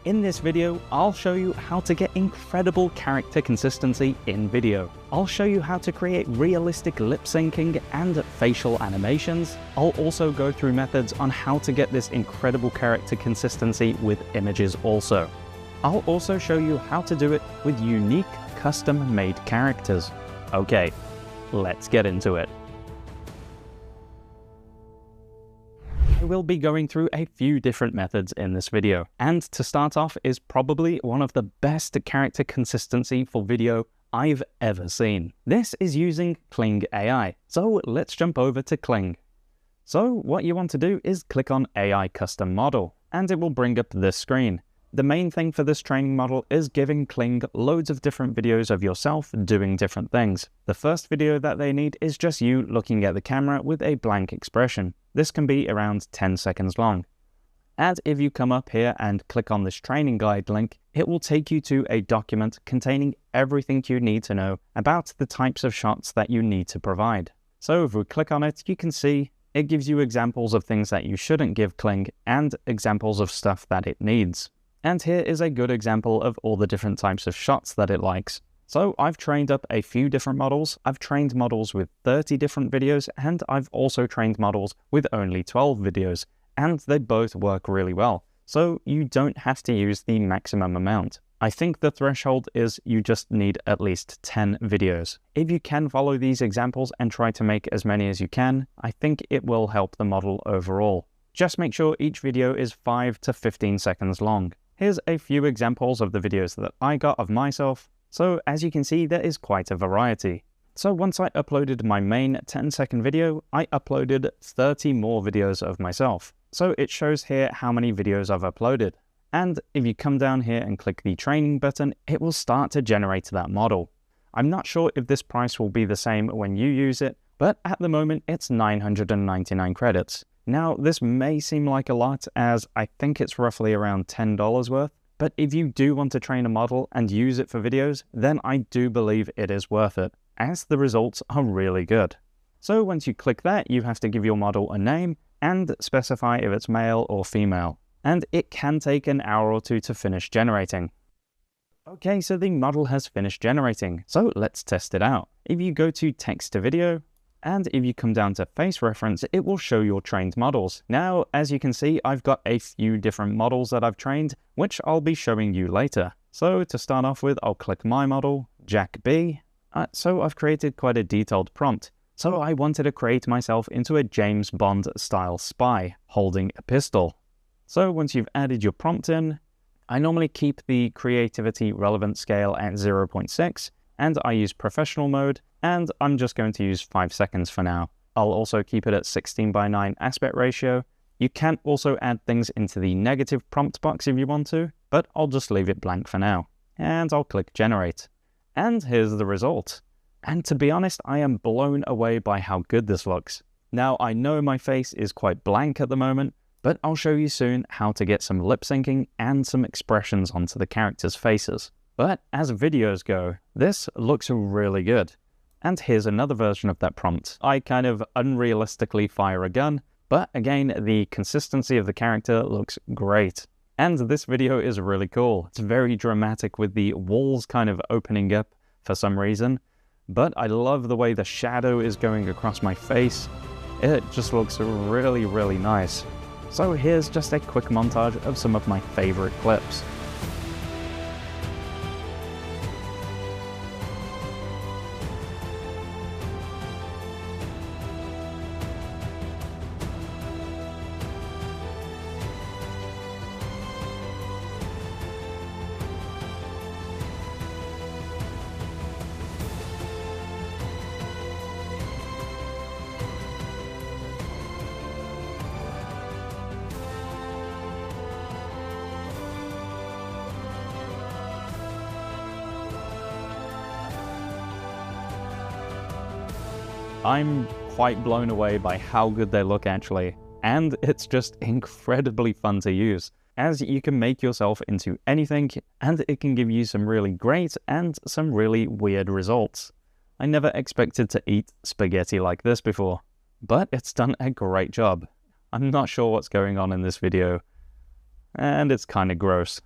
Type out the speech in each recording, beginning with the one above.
In this video, I'll show you how to get incredible character consistency in video. I'll show you how to create realistic lip syncing and facial animations. I'll also go through methods on how to get this incredible character consistency with images also. I'll also show you how to do it with unique custom-made characters. Okay, let's get into it. I will be going through a few different methods in this video, and to start off is probably one of the best character consistency for video I've ever seen. This is using Kling AI, so let's jump over to Kling. So what you want to do is click on AI Custom Model, and it will bring up this screen. The main thing for this training model is giving Kling loads of different videos of yourself doing different things. The first video that they need is just you looking at the camera with a blank expression. This can be around 10 seconds long. And if you come up here and click on this training guide link, it will take you to a document containing everything you need to know about the types of shots that you need to provide. So if we click on it, you can see it gives you examples of things that you shouldn't give Kling and examples of stuff that it needs. And here is a good example of all the different types of shots that it likes. So I've trained up a few different models. I've trained models with 30 different videos, and I've also trained models with only 12 videos, and they both work really well. So you don't have to use the maximum amount. I think the threshold is you just need at least 10 videos. If you can follow these examples and try to make as many as you can, I think it will help the model overall. Just make sure each video is 5 to 15 seconds long. Here's a few examples of the videos that I got of myself. So as you can see, there is quite a variety. So once I uploaded my main 10-second video, I uploaded 30 more videos of myself. So it shows here how many videos I've uploaded. And if you come down here and click the training button, it will start to generate that model. I'm not sure if this price will be the same when you use it, but at the moment it's 999 credits. Now, this may seem like a lot, as I think it's roughly around $10 worth, but if you do want to train a model and use it for videos, then I do believe it is worth it, as the results are really good. So once you click that, you have to give your model a name and specify if it's male or female, and it can take an hour or two to finish generating. Okay, so the model has finished generating, so let's test it out. If you go to text to video, and if you come down to face reference, it will show your trained models. Now, as you can see, I've got a few different models that I've trained, which I'll be showing you later. So to start off with, I'll click my model, Jack B. So I've created quite a detailed prompt. So I wanted to create myself into a James Bond style spy holding a pistol. So once you've added your prompt in, I normally keep the creativity relevant scale at 0.6, and I use professional mode, and I'm just going to use 5 seconds for now. I'll also keep it at 16:9 aspect ratio. You can also add things into the negative prompt box if you want to, but I'll just leave it blank for now. And I'll click generate. And here's the result. And to be honest, I am blown away by how good this looks. Now, I know my face is quite blank at the moment, but I'll show you soon how to get some lip syncing and some expressions onto the characters' faces. But as videos go, this looks really good. And here's another version of that prompt. I kind of unrealistically fire a gun, but again, the consistency of the character looks great. And this video is really cool. It's very dramatic with the walls kind of opening up for some reason, but I love the way the shadow is going across my face. It just looks really, really nice. So here's just a quick montage of some of my favorite clips. I'm quite blown away by how good they look actually, and it's just incredibly fun to use, as you can make yourself into anything, and it can give you some really great and some really weird results. I never expected to eat spaghetti like this before, but it's done a great job. I'm not sure what's going on in this video, and it's kind of gross.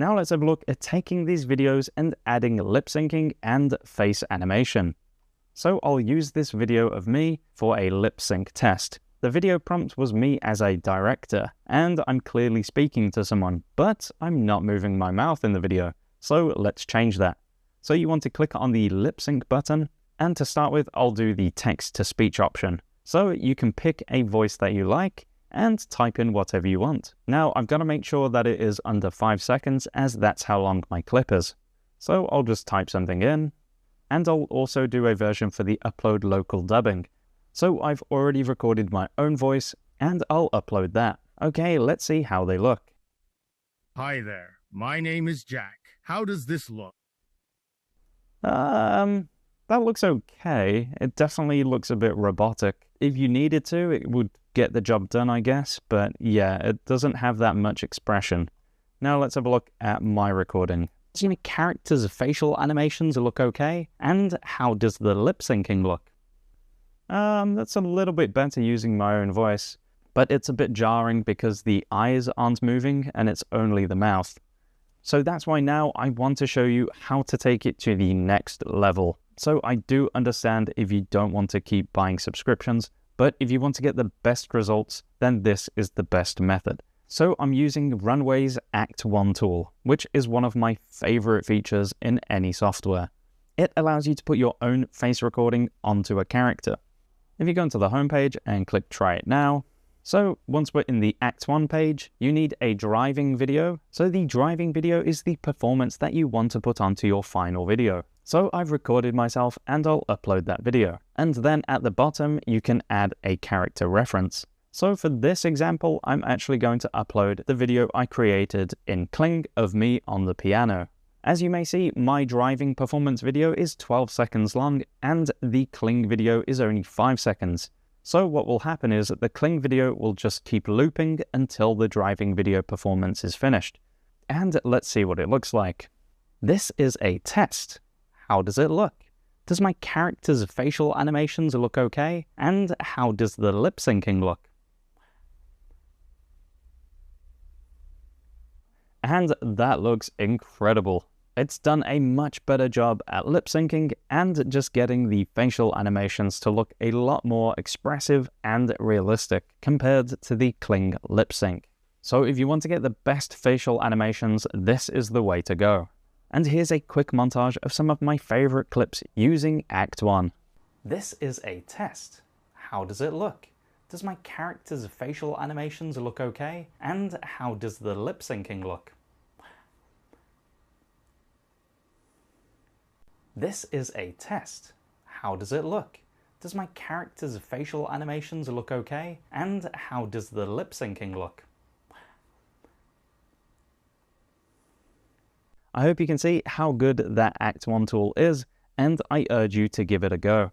Now let's have a look at taking these videos and adding lip syncing and face animation. So I'll use this video of me for a lip sync test. The video prompt was me as a director, and I'm clearly speaking to someone, but I'm not moving my mouth in the video. So let's change that. So you want to click on the lip sync button, and to start with, I'll do the text to speech option. So you can pick a voice that you like and type in whatever you want. Now I've got to make sure that it is under 5 seconds, as that's how long my clip is. So I'll just type something in, and I'll also do a version for the upload local dubbing. So I've already recorded my own voice, and I'll upload that. Okay, let's see how they look. Hi there, my name is Jack. How does this look? That looks okay. It definitely looks a bit robotic. If you needed to, it would get the job done, I guess, but yeah, it doesn't have that much expression. Now let's have a look at my recording. Do my characters' facial animations look okay? And how does the lip syncing look? That's a little bit better using my own voice, but it's a bit jarring because the eyes aren't moving and it's only the mouth. So that's why now I want to show you how to take it to the next level. So I do understand if you don't want to keep buying subscriptions, but if you want to get the best results, then this is the best method. So I'm using Runway's Act 1 tool, which is one of my favorite features in any software. It allows you to put your own face recording onto a character. If you go into the homepage and click Try It Now, so once we're in the Act 1 page, you need a driving video. So the driving video is the performance that you want to put onto your final video. So I've recorded myself and I'll upload that video. And then at the bottom, you can add a character reference. So for this example, I'm actually going to upload the video I created in Kling of me on the piano. As you may see, my driving performance video is 12 seconds long and the Kling video is only 5 seconds. So what will happen is that the Kling video will just keep looping until the driving video performance is finished. And let's see what it looks like. This is a test. How does it look? Does my character's facial animations look okay? And how does the lip syncing look? And that looks incredible. It's done a much better job at lip syncing and just getting the facial animations to look a lot more expressive and realistic compared to the Kling lip sync. So if you want to get the best facial animations, this is the way to go. And here's a quick montage of some of my favorite clips using Act 1. This is a test. How does it look? Does my character's facial animations look okay? And how does the lip syncing look? This is a test. How does it look? Does my character's facial animations look okay? And how does the lip syncing look? I hope you can see how good that Act 1 tool is, and I urge you to give it a go.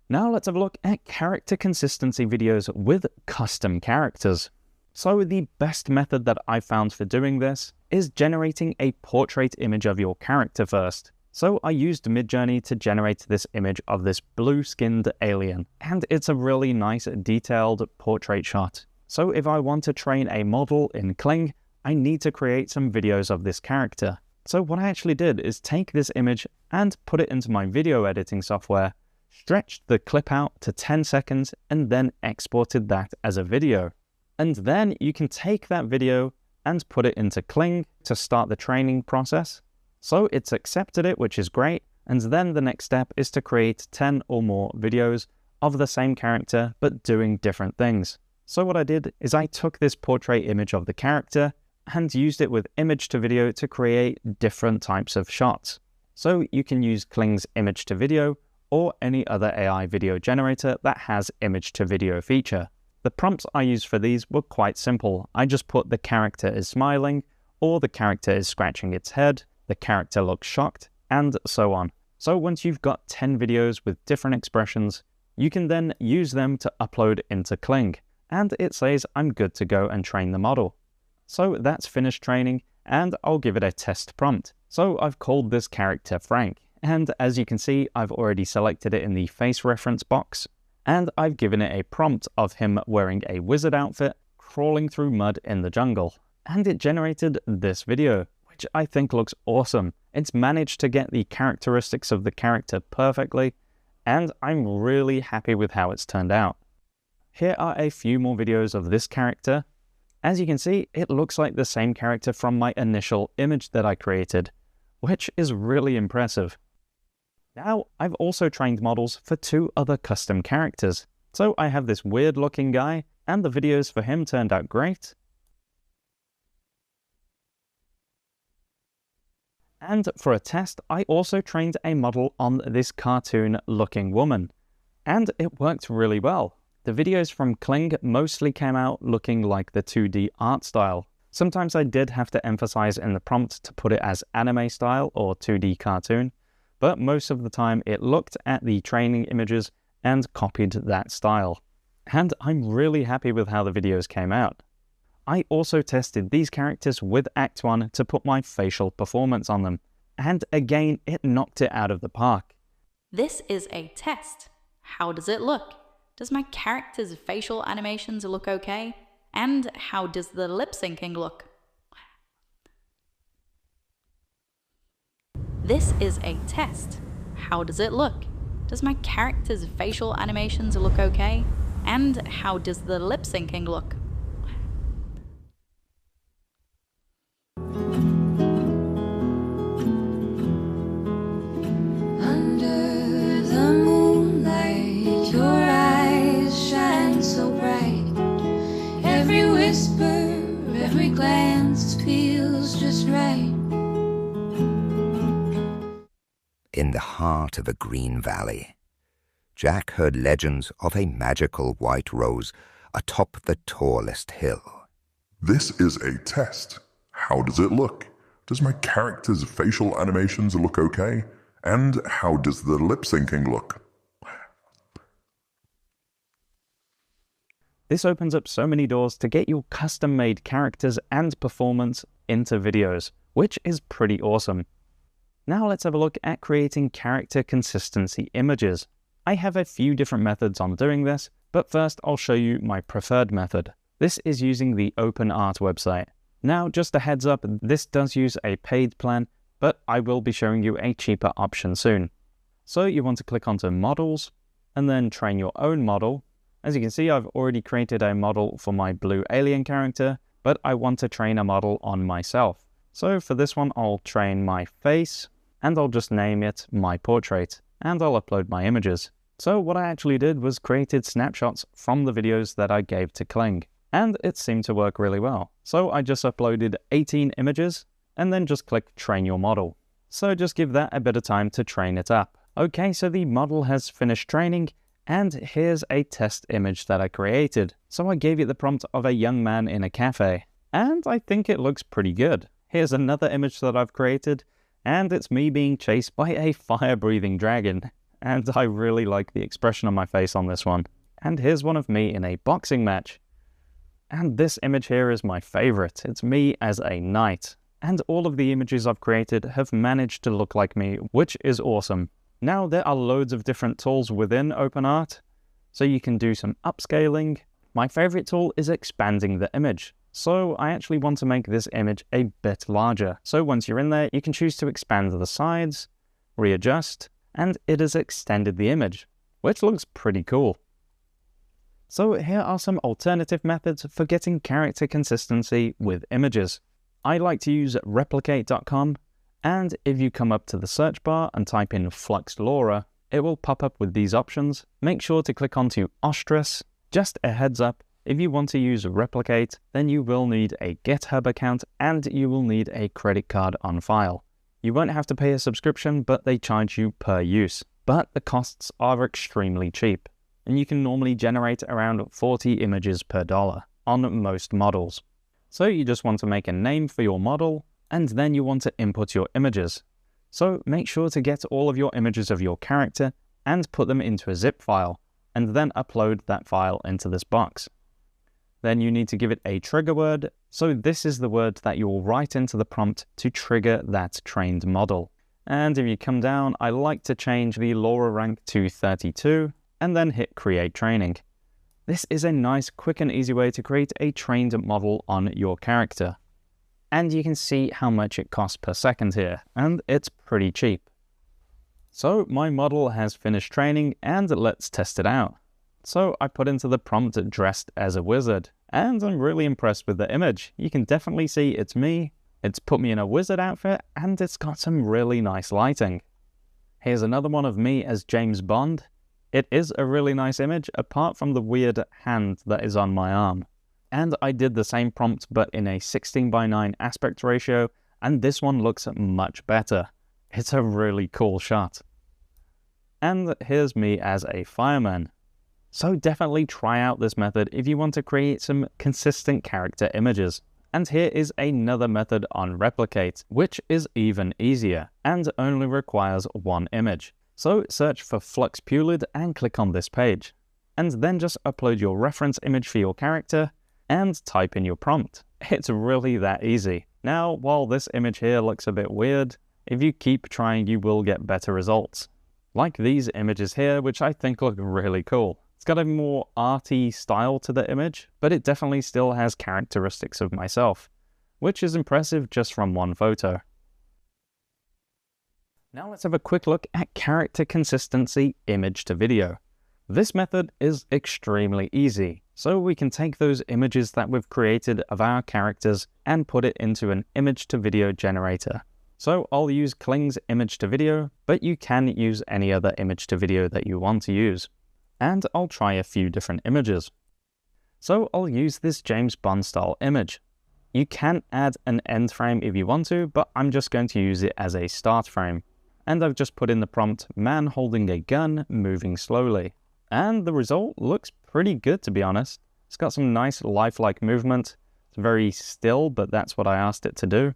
Now let's have a look at character consistency videos with custom characters. So the best method that I found for doing this is generating a portrait image of your character first. So I used Midjourney to generate this image of this blue-skinned alien, and it's a really nice detailed portrait shot. So if I want to train a model in Kling, I need to create some videos of this character. So what I actually did is take this image and put it into my video editing software, stretched the clip out to 10 seconds, and then exported that as a video. And then you can take that video and put it into Kling to start the training process. So it's accepted it, which is great, and then the next step is to create 10 or more videos of the same character but doing different things. So what I did is I took this portrait image of the character and used it with image to video to create different types of shots. So you can use Kling's image to video or any other AI video generator that has image to video feature. The prompts I used for these were quite simple. I just put the character is smiling, or the character is scratching its head, the character looks shocked, and so on. So once you've got 10 videos with different expressions, you can then use them to upload into Kling, and it says I'm good to go and train the model. So that's finished training, and I'll give it a test prompt. So I've called this character Frank, and as you can see, I've already selected it in the face reference box, and I've given it a prompt of him wearing a wizard outfit, crawling through mud in the jungle. and it generated this video, which I think looks awesome. It's managed to get the characteristics of the character perfectly, and I'm really happy with how it's turned out. Here are a few more videos of this character. As you can see, it looks like the same character from my initial image that I created, which is really impressive. Now, I've also trained models for 2 other custom characters. So I have this weird looking guy, and the videos for him turned out great. And for a test, I also trained a model on this cartoon looking woman, and it worked really well. The videos from Kling mostly came out looking like the 2D art style. Sometimes I did have to emphasize in the prompt to put it as anime style or 2D cartoon, but most of the time it looked at the training images and copied that style. And I'm really happy with how the videos came out. I also tested these characters with Act 1 to put my facial performance on them, and again it knocked it out of the park. This is a test. How does it look? Does my character's facial animations look okay? And how does the lip syncing look? This is a test. How does it look? Does my character's facial animations look okay? And how does the lip syncing look? Under the moonlight, your eyes shine so bright. Every whisper, every glance feels just right. In the heart of a green valley, Jack heard legends of a magical white rose atop the tallest hill. This is a test. How does it look? Does my character's facial animations look okay? And how does the lip syncing look? This opens up so many doors to get your custom-made characters and performance into videos, which is pretty awesome. Now let's have a look at creating character consistency images. I have a few different methods on doing this, but first I'll show you my preferred method. This is using the OpenArt website. Now, just a heads up, this does use a paid plan, but I will be showing you a cheaper option soon. So you want to click onto Models, and then train your own model. As you can see, I've already created a model for my blue alien character, but I want to train a model on myself. So for this one, I'll train my face, and I'll just name it My Portrait, and I'll upload my images. So what I actually did was created snapshots from the videos that I gave to Kling, and it seemed to work really well. So I just uploaded 18 images, and then just click Train Your Model. So just give that a bit of time to train it up. Okay, so the model has finished training, and here's a test image that I created. So I gave it the prompt of a young man in a cafe, and I think it looks pretty good. Here's another image that I've created, and it's me being chased by a fire-breathing dragon. And I really like the expression on my face on this one. And here's one of me in a boxing match. And this image here is my favorite. It's me as a knight. And all of the images I've created have managed to look like me, which is awesome. Now there are loads of different tools within OpenArt, so you can do some upscaling. My favorite tool is expanding the image. So I actually want to make this image a bit larger. So once you're in there, you can choose to expand the sides, readjust, and it has extended the image, which looks pretty cool. So here are some alternative methods for getting character consistency with images. I like to use replicate.com, and if you come up to the search bar and type in Flux Laura, it will pop up with these options. Make sure to click onto Ostrus. Just a heads up, if you want to use Replicate, then you will need a GitHub account and you will need a credit card on file. You won't have to pay a subscription, but they charge you per use. But the costs are extremely cheap, and you can normally generate around 40 images per dollar on most models. So you just want to make a name for your model, and then you want to input your images. So make sure to get all of your images of your character and put them into a zip file, and then upload that file into this box. Then you need to give it a trigger word, so this is the word that you will write into the prompt to trigger that trained model. And if you come down, I like to change the Laura rank to 32, and then hit Create Training. This is a nice, quick and easy way to create a trained model on your character. and you can see how much it costs per second here, and it's pretty cheap. So my model has finished training, and let's test it out. So I put into the prompt dressed as a wizard, and I'm really impressed with the image. You can definitely see it's me, it's put me in a wizard outfit, and it's got some really nice lighting. Here's another one of me as James Bond. It is a really nice image, apart from the weird hand that is on my arm. And I did the same prompt but in a 16:9 aspect ratio, and this one looks much better. It's a really cool shot. And here's me as a fireman. So definitely try out this method if you want to create some consistent character images. And here is another method on Replicate, which is even easier and only requires one image. So search for Flux Pulid and click on this page. And then just upload your reference image for your character and type in your prompt. It's really that easy. Now, while this image here looks a bit weird, if you keep trying you will get better results. Like these images here, which I think look really cool. It's got a more arty style to the image, but it definitely still has characteristics of myself, which is impressive just from one photo. Now let's have a quick look at character consistency image to video. This method is extremely easy, so we can take those images that we've created of our characters and put it into an image to video generator. So I'll use Kling's image to video, but you can use any other image to video that you want to use. And I'll try a few different images. So I'll use this James Bond style image. You can add an end frame if you want to, but I'm just going to use it as a start frame. And I've just put in the prompt, man holding a gun, moving slowly. And the result looks pretty good, to be honest. It's got some nice lifelike movement. It's very still, but that's what I asked it to do.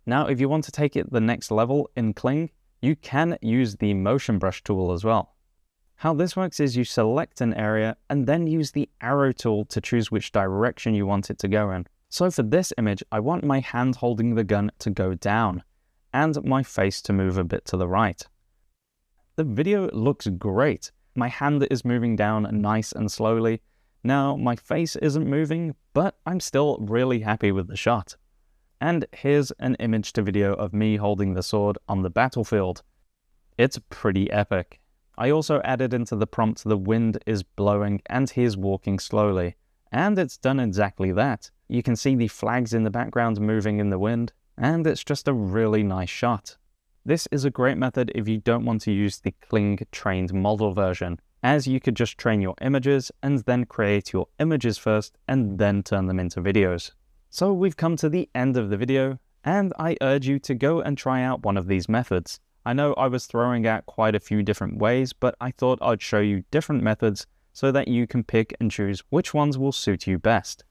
Now, if you want to take it the next level in Kling, you can use the motion brush tool as well. How this works is you select an area and then use the arrow tool to choose which direction you want it to go in. So for this image, I want my hand holding the gun to go down and my face to move a bit to the right. The video looks great. My hand is moving down nice and slowly. Now my face isn't moving, but I'm still really happy with the shot. And here's an image to video of me holding the sword on the battlefield. It's pretty epic. I also added into the prompt the wind is blowing and he's walking slowly. And it's done exactly that. You can see the flags in the background moving in the wind, and it's just a really nice shot. This is a great method if you don't want to use the Kling trained model version, as you could just train your images and then create your images first and then turn them into videos. So we've come to the end of the video, and I urge you to go and try out one of these methods. I know I was throwing out quite a few different ways, but I thought I'd show you different methods so that you can pick and choose which ones will suit you best.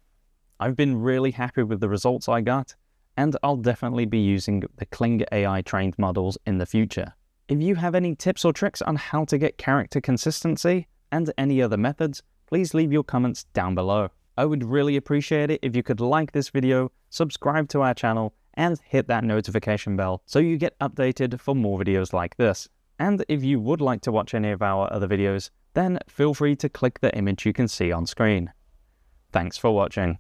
I've been really happy with the results I got, and I'll definitely be using the Kling AI trained models in the future. If you have any tips or tricks on how to get character consistency and any other methods, please leave your comments down below. I would really appreciate it if you could like this video, subscribe to our channel, and hit that notification bell so you get updated for more videos like this. And if you would like to watch any of our other videos, then feel free to click the image you can see on screen. Thanks for watching.